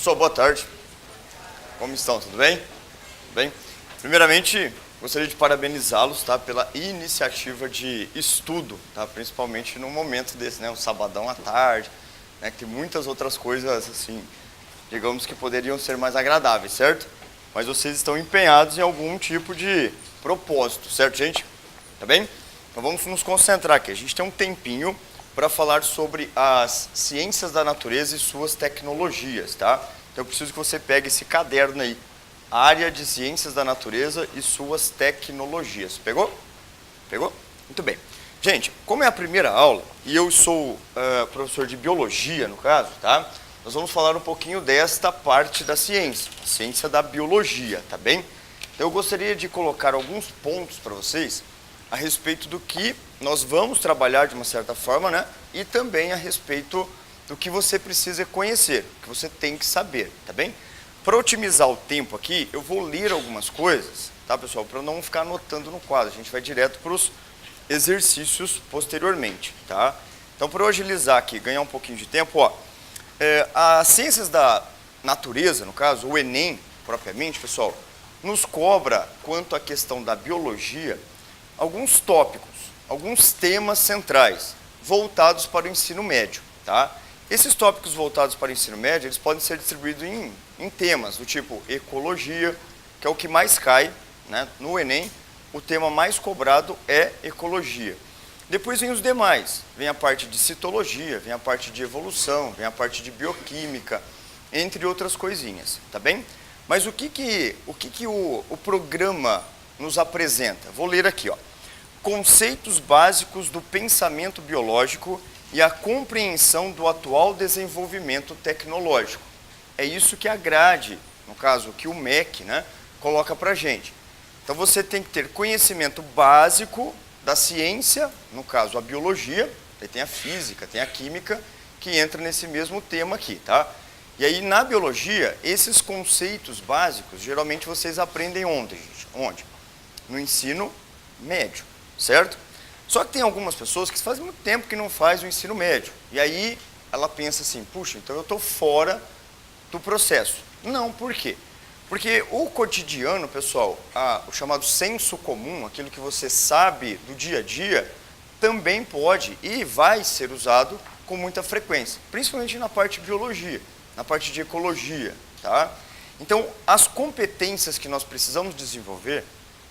Pessoal, boa tarde. Como estão? Tudo bem? Tudo bem? Primeiramente, gostaria de parabenizá-los, tá, pela iniciativa de estudo, tá, principalmente num momento desse, né, um sabadão à tarde, né, que tem muitas outras coisas, assim, digamos que poderiam ser mais agradáveis, certo? Mas vocês estão empenhados em algum tipo de propósito, certo, gente? Tá bem? Então vamos nos concentrar aqui. A gente tem um tempinho para falar sobre as ciências da natureza e suas tecnologias, tá? Então eu preciso que você pegue esse caderno aí, área de ciências da natureza e suas tecnologias. Pegou? Pegou? Muito bem. Gente, como é a primeira aula, e eu sou professor de biologia, no caso, tá? Nós vamos falar um pouquinho desta parte da ciência, a ciência da biologia, tá bem? Então eu gostaria de colocar alguns pontos para vocês a respeito do que nós vamos trabalhar de uma certa forma, né? E também a respeito do que você precisa conhecer, que você tem que saber, tá bem? Para otimizar o tempo aqui, eu vou ler algumas coisas, tá, pessoal? Para não ficar anotando no quadro, a gente vai direto para os exercícios posteriormente, tá? Então, para eu agilizar aqui, ganhar um pouquinho de tempo, ó, as ciências da natureza, no caso, o Enem, propriamente, pessoal, nos cobra, quanto à questão da biologia, alguns tópicos, alguns temas centrais voltados para o ensino médio, tá? Esses tópicos voltados para o ensino médio, eles podem ser distribuídos em temas do tipo ecologia, que é o que mais cai, né? No Enem, o tema mais cobrado é ecologia. Depois vem os demais, vem a parte de citologia, vem a parte de evolução, vem a parte de bioquímica, entre outras coisinhas, tá bem? Mas o que o programa nos apresenta? Vou ler aqui, ó. Conceitos básicos do pensamento biológico e a compreensão do atual desenvolvimento tecnológico. É isso que a grade, no caso, que o MEC, né, coloca para a gente. Então você tem que ter conhecimento básico da ciência, no caso a biologia, aí tem a física, tem a química, que entra nesse mesmo tema aqui, tá? E aí na biologia, esses conceitos básicos, geralmente vocês aprendem onde, gente? Onde? No ensino médio, certo? Só que tem algumas pessoas que fazem muito tempo que não faz o ensino médio. E aí ela pensa assim, puxa, então eu estou fora do processo. Não, por quê? Porque o cotidiano, pessoal, o chamado senso comum, aquilo que você sabe do dia a dia, também pode e vai ser usado com muita frequência, principalmente na parte de biologia, na parte de ecologia, tá? Então, as competências que nós precisamos desenvolver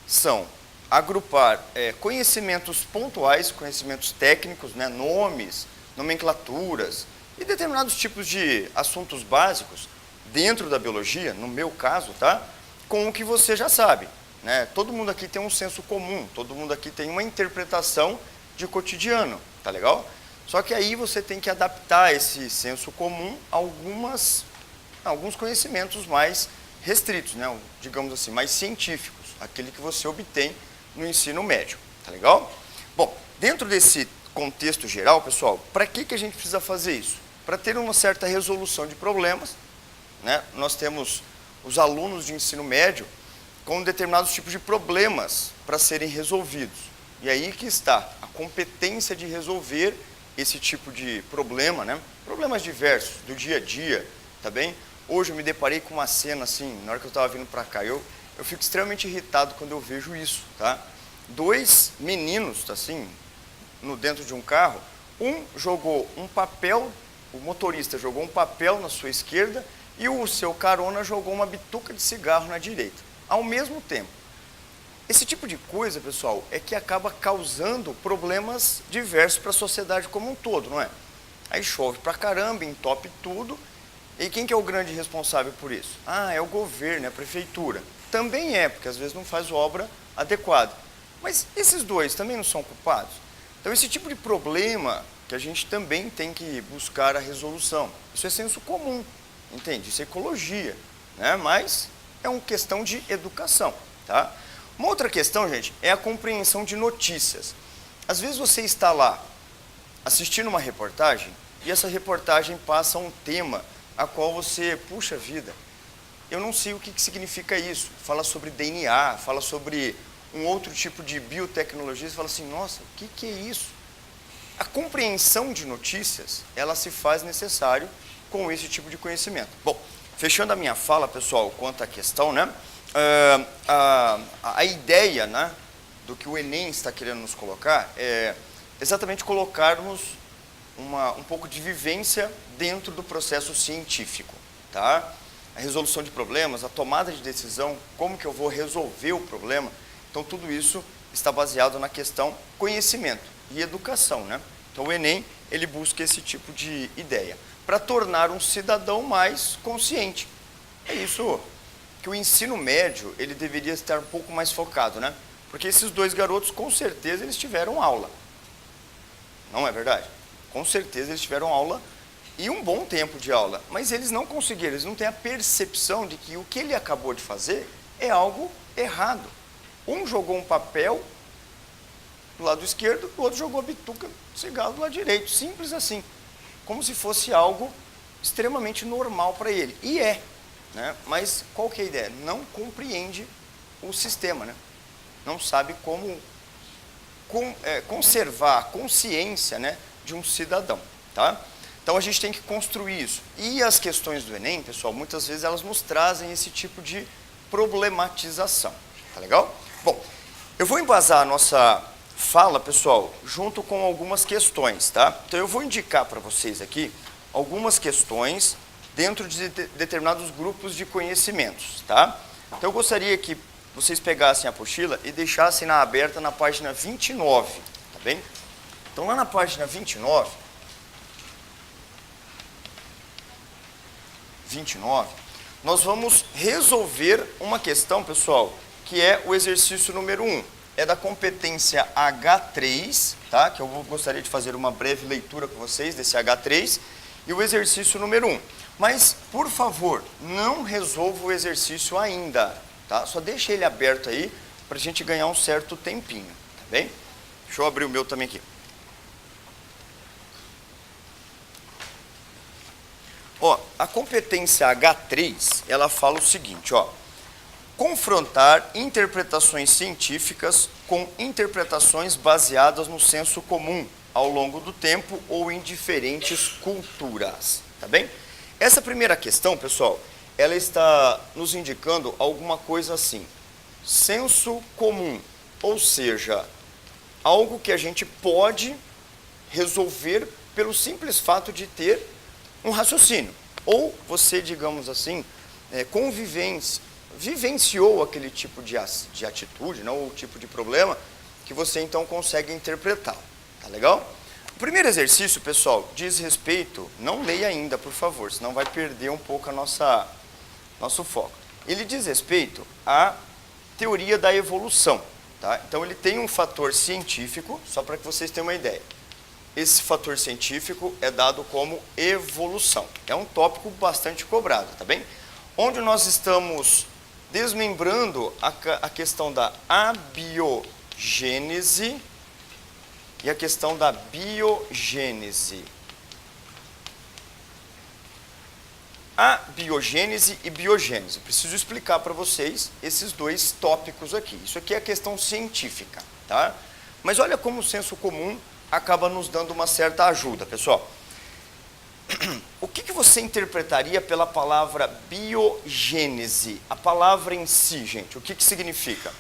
são agrupar conhecimentos pontuais, conhecimentos técnicos, né, nomes, nomenclaturas e determinados tipos de assuntos básicos dentro da biologia, no meu caso, tá, com o que você já sabe, né? Todo mundo aqui tem um senso comum, todo mundo aqui tem uma interpretação de cotidiano, tá legal? Só que aí você tem que adaptar esse senso comum a alguns conhecimentos mais restritos, né, digamos assim, mais científicos, aquele que você obtém no ensino médio, tá legal? Bom, dentro desse contexto geral, pessoal, para que a gente precisa fazer isso? Para ter uma certa resolução de problemas, né? Nós temos os alunos de ensino médio com determinados tipos de problemas para serem resolvidos. E aí que está a competência de resolver esse tipo de problema, né? Problemas diversos do dia a dia, tá bem? Hoje eu me deparei com uma cena assim, na hora que eu estava vindo para cá, eu fico extremamente irritado quando eu vejo isso, tá? Dois meninos, assim, dentro de um carro, um jogou um papel, o motorista jogou um papel na sua esquerda e o seu carona jogou uma bituca de cigarro na direita, ao mesmo tempo. Esse tipo de coisa, pessoal, é que acaba causando problemas diversos para a sociedade como um todo, não é? Aí chove pra caramba, entope tudo, e quem que é o grande responsável por isso? É o governo, é a prefeitura. Também é, porque às vezes não faz obra adequada. Mas esses dois também não são culpados? Então esse tipo de problema que a gente também tem que buscar a resolução. Isso é senso comum, entende? Isso é ecologia, né? Mas é uma questão de educação, tá? Uma outra questão, gente, é a compreensão de notícias. Às vezes você está lá assistindo uma reportagem e essa reportagem passa um tema a qual você, puxa vida, eu não sei o que significa isso. Fala sobre DNA, fala sobre um outro tipo de biotecnologia, você fala assim, nossa, o que é isso? A compreensão de notícias, ela se faz necessário com esse tipo de conhecimento. Bom, fechando a minha fala, pessoal, quanto à questão, né? A ideia, né, do que o Enem está querendo nos colocar é exatamente colocarmos um pouco de vivência dentro do processo científico, tá? A resolução de problemas, a tomada de decisão, como que eu vou resolver o problema. Então, tudo isso está baseado na questão conhecimento e educação, né? Então, o Enem, ele busca esse tipo de ideia para tornar um cidadão mais consciente. É isso que o ensino médio, ele deveria estar um pouco mais focado, né? Porque esses dois garotos, com certeza, eles tiveram aula. Não é verdade? Com certeza, eles tiveram aula e um bom tempo de aula. Mas eles não conseguiram, eles não têm a percepção de que o que ele acabou de fazer é algo errado. Um jogou um papel do lado esquerdo, o outro jogou a bituca de cigarro do lado direito. Simples assim. Como se fosse algo extremamente normal para ele. E é, né? Mas qual que é a ideia? Não compreende o sistema, né? Não sabe como conservar a consciência, né, de um cidadão, tá? Então a gente tem que construir isso. E as questões do Enem, pessoal, muitas vezes elas nos trazem esse tipo de problematização, tá legal? Bom, eu vou embasar a nossa fala, pessoal, junto com algumas questões, tá? Então eu vou indicar para vocês aqui algumas questões dentro de determinados grupos de conhecimentos, tá? Então eu gostaria que vocês pegassem a apostila e deixassem aberta na página 29, tá bem? Então lá na página 29, nós vamos resolver uma questão, pessoal, que é o exercício número 1. É da competência H3, tá? Que eu gostaria de fazer uma breve leitura com vocês desse H3 e o exercício número 1. Mas, por favor, não resolva o exercício ainda, tá? Só deixa ele aberto aí para a gente ganhar um certo tempinho, tá bem? Deixa eu abrir o meu também aqui. Ó, a competência H3, ela fala o seguinte, ó. Confrontar interpretações científicas com interpretações baseadas no senso comum ao longo do tempo ou em diferentes culturas, tá bem? Essa primeira questão, pessoal, ela está nos indicando alguma coisa assim, senso comum, ou seja, algo que a gente pode resolver pelo simples fato de ter um raciocínio, ou você, digamos assim, vivenciou aquele tipo de atitude, não, ou tipo de problema, que você então consegue interpretar, tá legal? O primeiro exercício, pessoal, diz respeito, não leia ainda, por favor, senão vai perder um pouco nosso foco. Ele diz respeito à teoria da evolução, tá? Então ele tem um fator científico, só para que vocês tenham uma ideia. Esse fator científico é dado como evolução. É um tópico bastante cobrado, tá bem? Onde nós estamos desmembrando a questão da abiogênese e a questão da biogênese. Abiogênese e biogênese. Preciso explicar para vocês esses dois tópicos aqui. Isso aqui é a questão científica, tá? Mas olha como o senso comum acaba nos dando uma certa ajuda, pessoal. O que você interpretaria pela palavra biogênese? A palavra em si, gente, o que significa?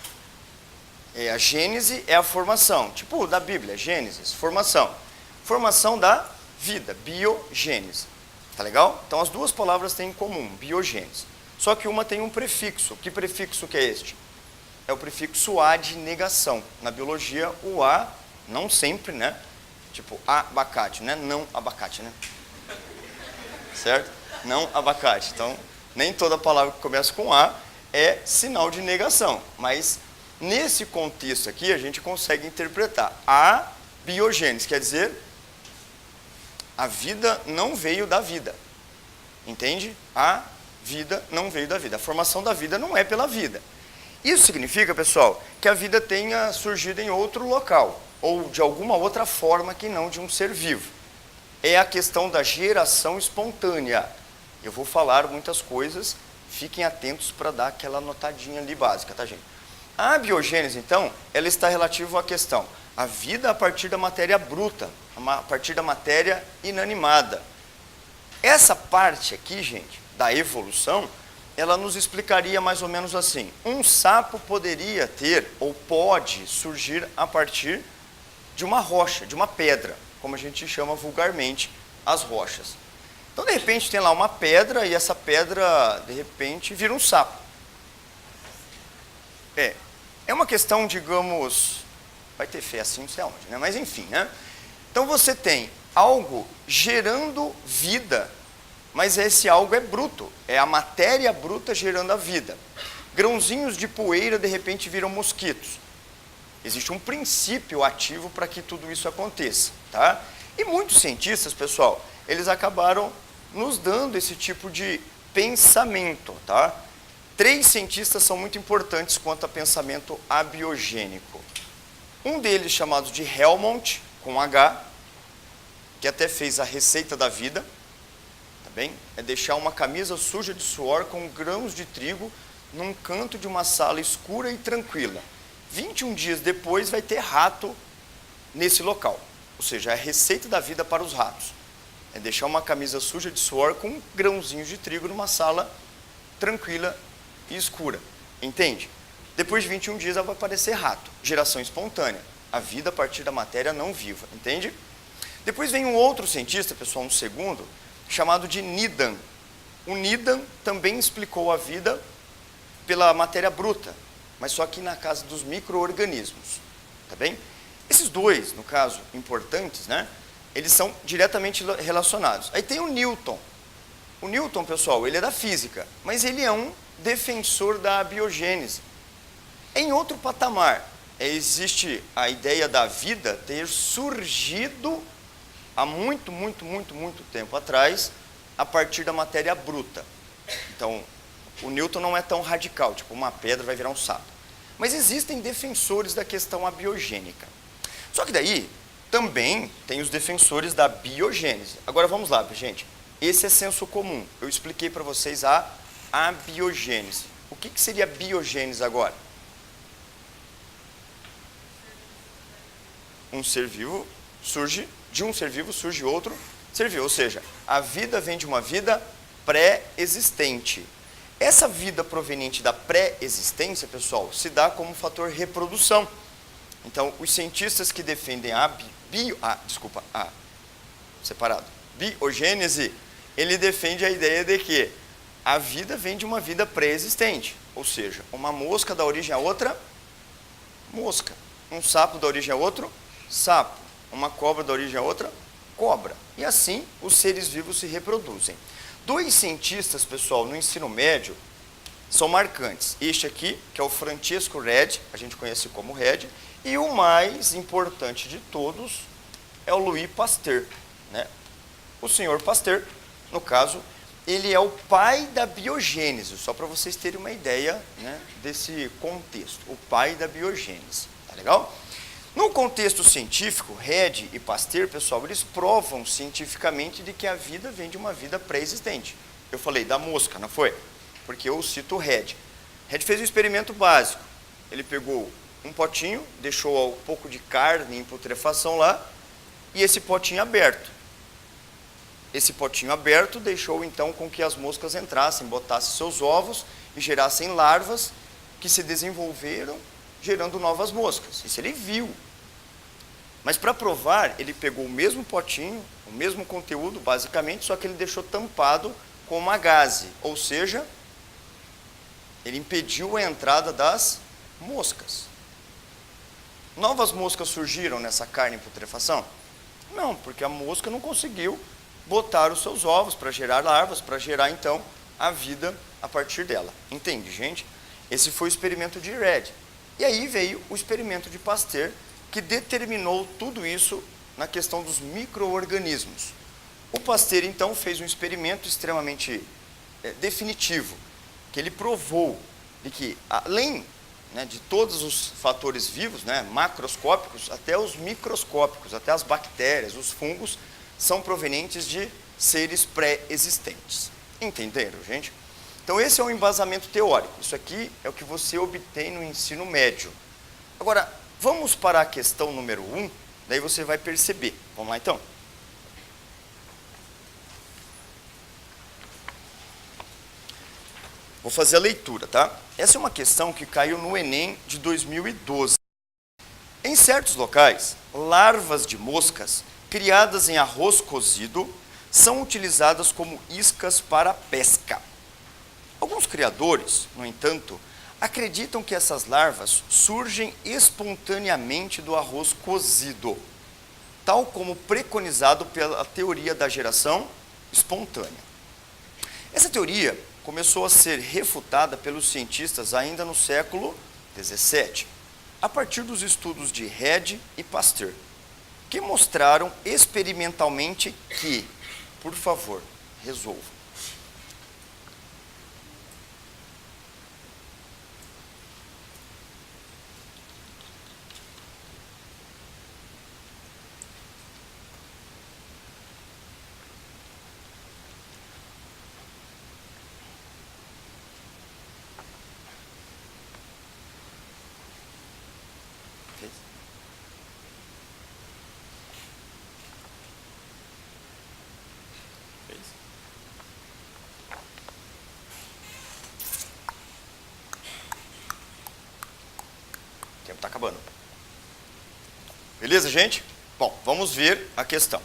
A gênese é a formação, tipo da Bíblia, Gênesis, formação. Formação da vida, biogênese. Tá legal? Então as duas palavras têm em comum, biogênese. Só que uma tem um prefixo. Que prefixo que é este? É o prefixo A de negação. Na biologia, o A, não sempre, né? Tipo abacate, né? Não abacate, né? Certo? Não abacate. Então, nem toda palavra que começa com A é sinal de negação. Mas, nesse contexto aqui, a gente consegue interpretar. A biogênese, quer dizer, a vida não veio da vida. Entende? A vida não veio da vida. A formação da vida não é pela vida. Isso significa, pessoal, que a vida tenha surgido em outro local, ou de alguma outra forma que não de um ser vivo. É a questão da geração espontânea. Eu vou falar muitas coisas, fiquem atentos para dar aquela notadinha ali básica, tá, gente? A biogênese, então, ela está relativa à questão, a vida a partir da matéria bruta, a partir da matéria inanimada. Essa parte aqui, gente, da evolução, ela nos explicaria mais ou menos assim: um sapo poderia ter, ou pode surgir a partir de uma rocha, de uma pedra, como a gente chama vulgarmente as rochas. Então, de repente, tem lá uma pedra e essa pedra, de repente, vira um sapo. É uma questão, digamos, vai ter fé assim, não sei aonde, né? Mas enfim, né? Então, você tem algo gerando vida, mas esse algo é bruto, é a matéria bruta gerando a vida. Grãozinhos de poeira, de repente, viram mosquitos. Existe um princípio ativo para que tudo isso aconteça, tá? E muitos cientistas, pessoal, eles acabaram nos dando esse tipo de pensamento, tá? 3 cientistas são muito importantes quanto a pensamento abiogênico. Um deles, chamado de Helmont, com H, que até fez a receita da vida, tá bem? É deixar uma camisa suja de suor com grãos de trigo num canto de uma sala escura e tranquila. 21 dias depois vai ter rato nesse local. Ou seja, é a receita da vida para os ratos. É deixar uma camisa suja de suor com grãozinhos de trigo numa sala tranquila e escura. Entende? Depois de 21 dias vai aparecer rato. Geração espontânea. A vida a partir da matéria não viva. Entende? Depois vem um outro cientista, pessoal, um segundo, chamado de Needham. O Needham também explicou a vida pela matéria bruta, mas só que na casa dos micro-organismos. Tá bem? Esses dois, no caso, importantes, né? Eles são diretamente relacionados. Aí tem o Newton. O Newton, pessoal, ele é da física, mas ele é um defensor da abiogênese. Em outro patamar, existe a ideia da vida ter surgido há muito tempo atrás, a partir da matéria bruta. Então, o Newton não é tão radical, tipo uma pedra vai virar um sapo. Mas existem defensores da questão abiogênica. Só que daí, também tem os defensores da biogênese. Agora vamos lá, gente. Esse é senso comum. Eu expliquei para vocês a abiogênese. O que seria biogênese agora? Um ser vivo surge, de um ser vivo surge outro ser vivo. Ou seja, a vida vem de uma vida pré-existente. Essa vida proveniente da pré-existência, pessoal, se dá como fator reprodução. Então, os cientistas que defendem a biogênese, ele defende a ideia de que a vida vem de uma vida pré-existente. Ou seja, uma mosca dá origem a outra mosca. Um sapo dá origem a outro sapo. Uma cobra dá origem a outra cobra. E assim, os seres vivos se reproduzem. 2 cientistas, pessoal, no ensino médio, são marcantes. Este aqui, que é o Francesco Redi, a gente conhece como Redi, e o mais importante de todos é o Louis Pasteur, né? O senhor Pasteur, no caso, ele é o pai da biogênese, só para vocês terem uma ideia, né, desse contexto, o pai da biogênese, tá legal? No contexto científico, Redi e Pasteur, pessoal, eles provam cientificamente de que a vida vem de uma vida pré-existente. Eu falei da mosca, não foi? Porque eu cito o Redi. Redi fez um experimento básico. Ele pegou um potinho, deixou um pouco de carne em putrefação lá, e esse potinho aberto. Esse potinho aberto deixou então com que as moscas entrassem, botassem seus ovos e gerassem larvas que se desenvolveram gerando novas moscas. Isso ele viu. Mas para provar, ele pegou o mesmo potinho, o mesmo conteúdo basicamente, só que ele deixou tampado com uma gaze, ou seja, ele impediu a entrada das moscas. Novas moscas surgiram nessa carne em putrefação? Não, porque a mosca não conseguiu botar os seus ovos para gerar larvas, para gerar então a vida a partir dela. Entende, gente? Esse foi o experimento de Redi. E aí veio o experimento de Pasteur, que determinou tudo isso na questão dos micro-organismos. O Pasteur, então, fez um experimento extremamente definitivo, que ele provou de que, além, né, de todos os fatores vivos, né, macroscópicos, até os microscópicos, até as bactérias, os fungos, são provenientes de seres pré-existentes. Entenderam, gente? Então, esse é um embasamento teórico. Isso aqui é o que você obtém no ensino médio. Agora, vamos para a questão número 1, daí você vai perceber. Vamos lá, então? Vou fazer a leitura, tá? Essa é uma questão que caiu no Enem de 2012. Em certos locais, larvas de moscas criadas em arroz cozido são utilizadas como iscas para pesca. Alguns criadores, no entanto, acreditam que essas larvas surgem espontaneamente do arroz cozido, tal como preconizado pela teoria da geração espontânea. Essa teoria começou a ser refutada pelos cientistas ainda no século XVII, a partir dos estudos de Rede e Pasteur, que mostraram experimentalmente que, por favor, resolva. O tempo está acabando. Beleza, gente? Bom, vamos ver a questão.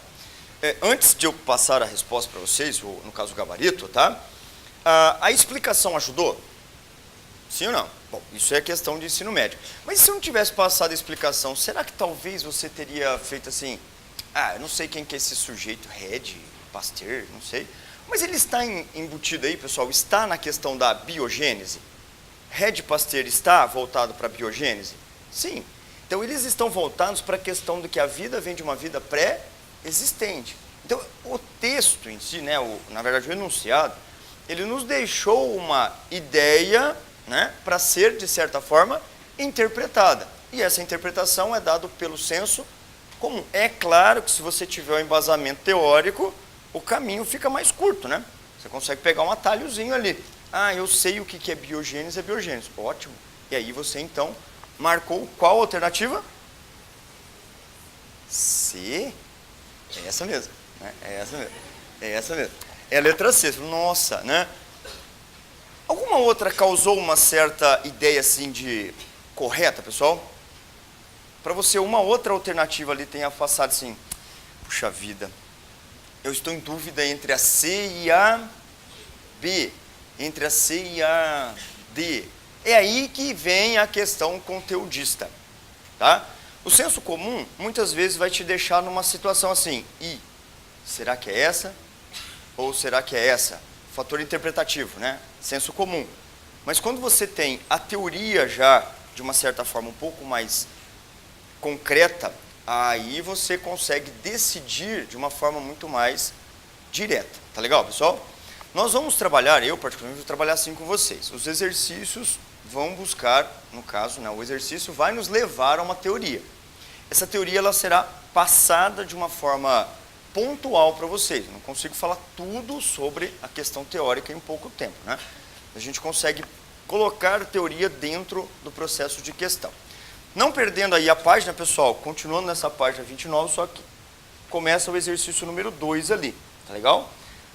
Antes de eu passar a resposta para vocês, ou no caso o gabarito, tá? A explicação ajudou? Sim ou não? Bom, isso é questão de ensino médio. Mas se eu não tivesse passado a explicação, será que talvez você teria feito assim, eu não sei quem que é esse sujeito, Rede, Pasteur, não sei. Mas ele está embutido aí, pessoal, está na questão da biogênese. Rede Pasteur está voltado para a biogênese? Sim. Então, eles estão voltados para a questão de que a vida vem de uma vida pré-existente. Então, o texto em si, né, na verdade, o enunciado, ele nos deixou uma ideia, né, para ser, de certa forma, interpretada. E essa interpretação é dada pelo senso comum. É claro que se você tiver um embasamento teórico, o caminho fica mais curto, né? Você consegue pegar um atalhozinho ali. Eu sei o que é biogênese, é biogênese. Ótimo. E aí você, então, marcou qual alternativa? C. É essa mesmo. Né? É essa mesmo. É essa mesmo. É a letra C. Nossa, né? Alguma outra causou uma certa ideia, assim, de correta, pessoal? Para você, uma outra alternativa ali tenha passado assim, puxa vida, eu estou em dúvida entre a C e a B, entre a C e a D. É aí que vem a questão conteudista, tá? O senso comum, muitas vezes, vai te deixar numa situação assim, será que é essa? Ou será que é essa? Fator interpretativo, né? Senso comum. Mas quando você tem a teoria já, de uma certa forma, um pouco mais concreta, aí você consegue decidir de uma forma muito mais direta. Tá legal, pessoal? Nós vamos trabalhar, eu particularmente vou trabalhar assim com vocês. Os exercícios vão buscar, no caso, né, o exercício vai nos levar a uma teoria. Essa teoria ela será passada de uma forma pontual para vocês. Eu não consigo falar tudo sobre a questão teórica em pouco tempo, né? A gente consegue colocar a teoria dentro do processo de questão. Não perdendo aí a página, pessoal, continuando nessa página 29, só que começa o exercício número 2 ali, tá legal?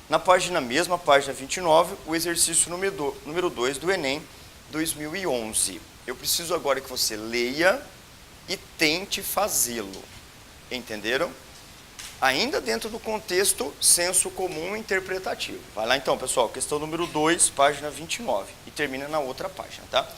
Na página mesma, página 29, o exercício número 2 do Enem 2011. Eu preciso agora que você leia e tente fazê-lo. Entenderam? Ainda dentro do contexto senso comum interpretativo. Vai lá então, pessoal, questão número 2, página 29. E termina na outra página, tá?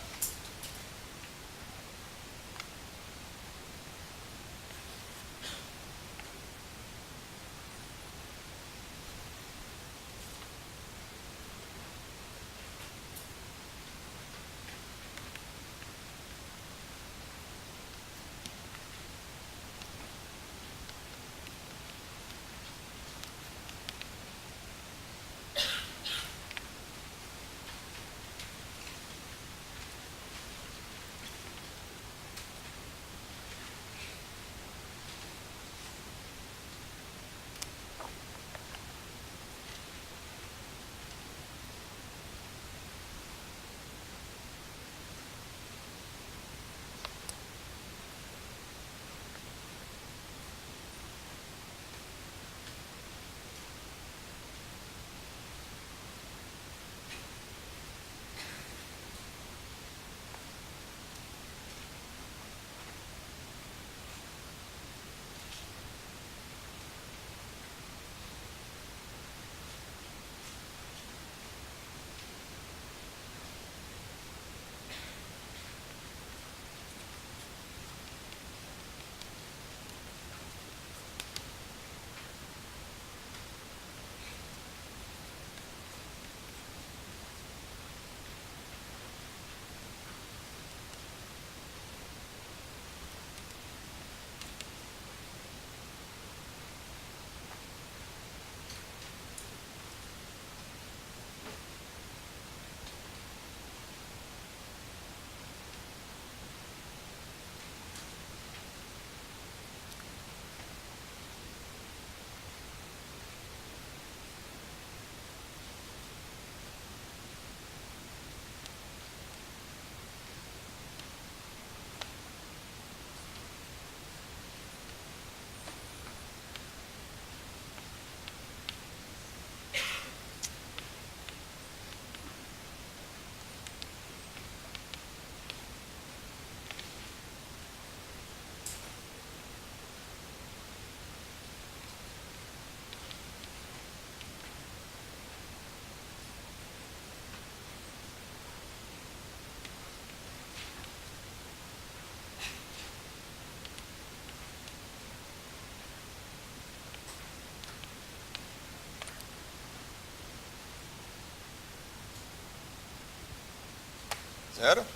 Zero.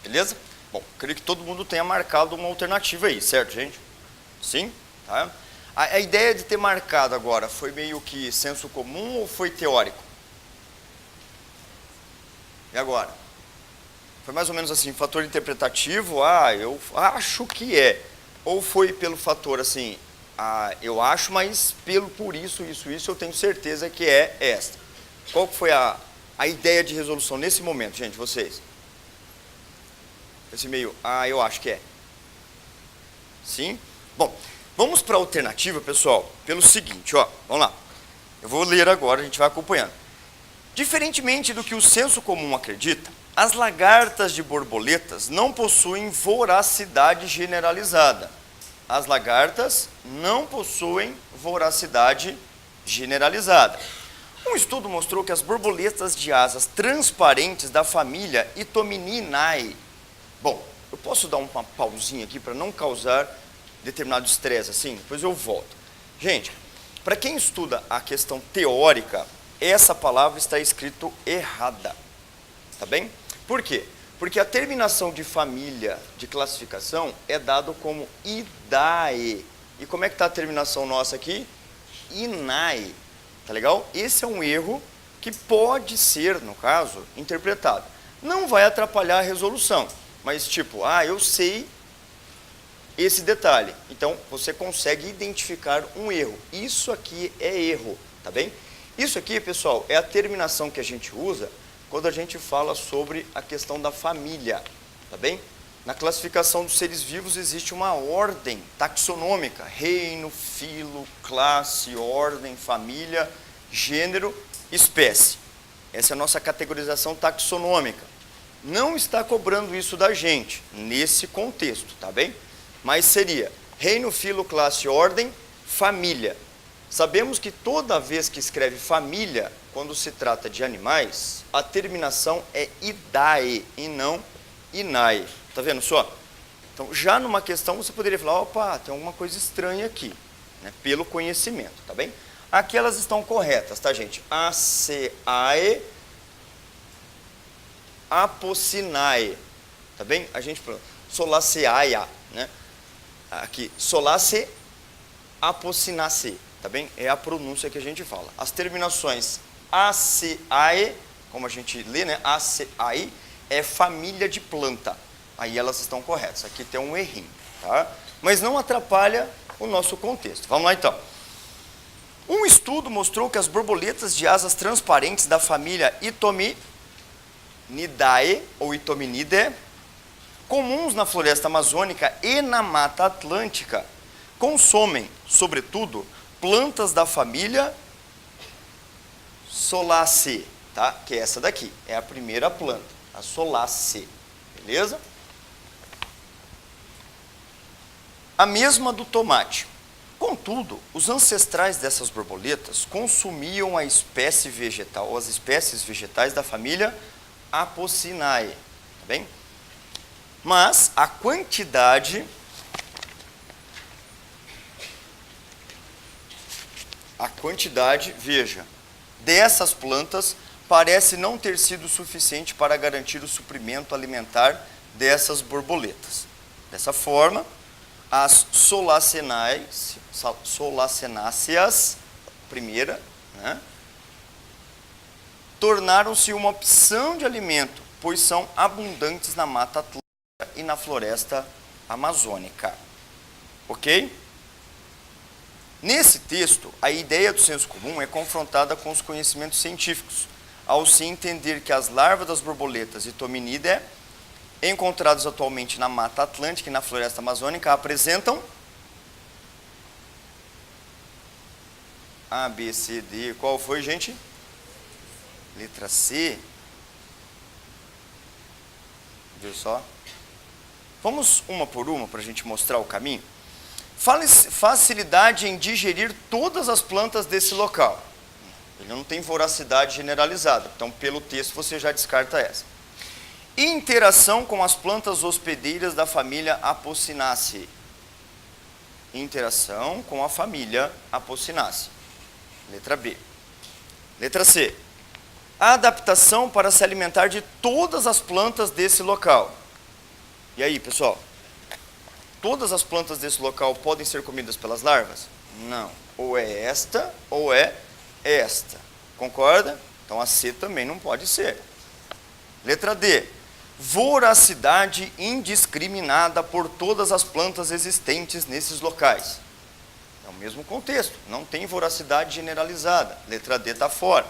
Beleza? Bom, creio que todo mundo tenha marcado uma alternativa aí, certo, gente? Sim? Tá? A ideia de ter marcado agora foi meio que senso comum ou foi teórico? E agora? Foi mais ou menos assim, fator interpretativo, eu acho que é. Ou foi pelo fator assim, eu acho, mas por isso eu tenho certeza que é esta. Qual foi a ideia de resolução nesse momento, gente, vocês? Esse meio, eu acho que é. Sim? Bom, vamos para a alternativa, pessoal, pelo seguinte, ó, vamos lá. Eu vou ler agora, a gente vai acompanhando. Diferentemente do que o senso comum acredita, as lagartas de borboletas não possuem voracidade generalizada. As lagartas não possuem voracidade generalizada. Um estudo mostrou que as borboletas de asas transparentes da família Itomininae. Bom, eu posso dar uma pausinha aqui para não causar determinado estresse assim? Depois eu volto. Gente, para quem estuda a questão teórica, essa palavra está escrito errada. Tá bem? Por quê? Porque a terminação de família de classificação é dado como idae. E como é que está a terminação nossa aqui? Inae. Tá legal? Esse é um erro que pode ser, no caso, interpretado. Não vai atrapalhar a resolução, mas tipo, eu sei esse detalhe. Então, você consegue identificar um erro. Isso aqui é erro, tá bem? Isso aqui, pessoal, é a terminação que a gente usa quando a gente fala sobre a questão da família, tá bem? Na classificação dos seres vivos existe uma ordem taxonômica, reino, filo, classe, ordem, família, gênero, espécie. Essa é a nossa categorização taxonômica. Não está cobrando isso da gente, nesse contexto, tá bem? Mas seria reino, filo, classe, ordem, família. Sabemos que toda vez que escreve família, quando se trata de animais, a terminação é idae e não inae. Tá vendo só? Então, já numa questão você poderia falar, opa, tem alguma coisa estranha aqui, né? Pelo conhecimento, tá bem? Aqui elas estão corretas, tá, gente? Aceae, apocinae, tá bem? A gente solaceaia, né? Aqui, solace, apocinace, tá bem? É a pronúncia que a gente fala. As terminações aceae, como a gente lê, né? Aceae, é família de planta. Aí elas estão corretas. Aqui tem um errinho, tá? Mas não atrapalha o nosso contexto. Vamos lá, então. Um estudo mostrou que as borboletas de asas transparentes da família Itominidae, ou Itominidae, comuns na floresta amazônica e na Mata Atlântica, consomem, sobretudo, plantas da família Solaceae, tá? Que é essa daqui, é a primeira planta, a Solaceae, beleza? A mesma do tomate. Contudo, os ancestrais dessas borboletas consumiam a espécie vegetal, ou as espécies vegetais da família Apocinae, tá bem? Mas a quantidade veja, dessas plantas parece não ter sido suficiente para garantir o suprimento alimentar dessas borboletas. Dessa forma, as solacenáceas, primeira, né, tornaram-se uma opção de alimento, pois são abundantes na Mata Atlântica e na floresta amazônica. Ok? Nesse texto, a ideia do senso comum é confrontada com os conhecimentos científicos, ao se entender que as larvas das borboletas Itominidae, encontradas atualmente na Mata Atlântica e na floresta amazônica, apresentam A, B, C, D. Qual foi, gente? Letra C. Viu só? Vamos uma por uma para a gente mostrar o caminho. Facilidade em digerir todas as plantas desse local. Ele não tem voracidade generalizada, então pelo texto você já descarta essa. Interação com as plantas hospedeiras da família Apocynaceae. Interação com a família Apocynaceae. Letra B. Letra C. Adaptação para se alimentar de todas as plantas desse local. E aí, pessoal? Todas as plantas desse local podem ser comidas pelas larvas? Não. Ou é esta ou é esta. Concorda? Então a C também não pode ser. Letra D. Voracidade indiscriminada por todas as plantas existentes nesses locais. É o mesmo contexto. Não tem voracidade generalizada. Letra D está fora.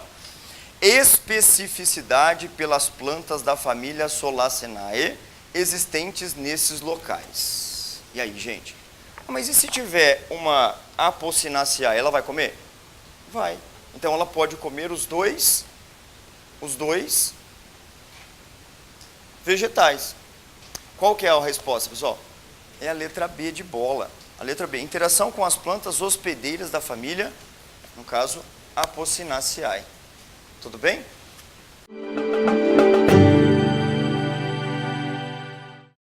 Especificidade pelas plantas da família Solacenae existentes nesses locais. E aí, gente? Mas e se tiver uma Apocynaceae, ela vai comer? Vai. Então ela pode comer os dois vegetais. Qual que é a resposta, pessoal? É a letra B de bola. A letra B, interação com as plantas hospedeiras da família, no caso, Apocynaceae. Tudo bem?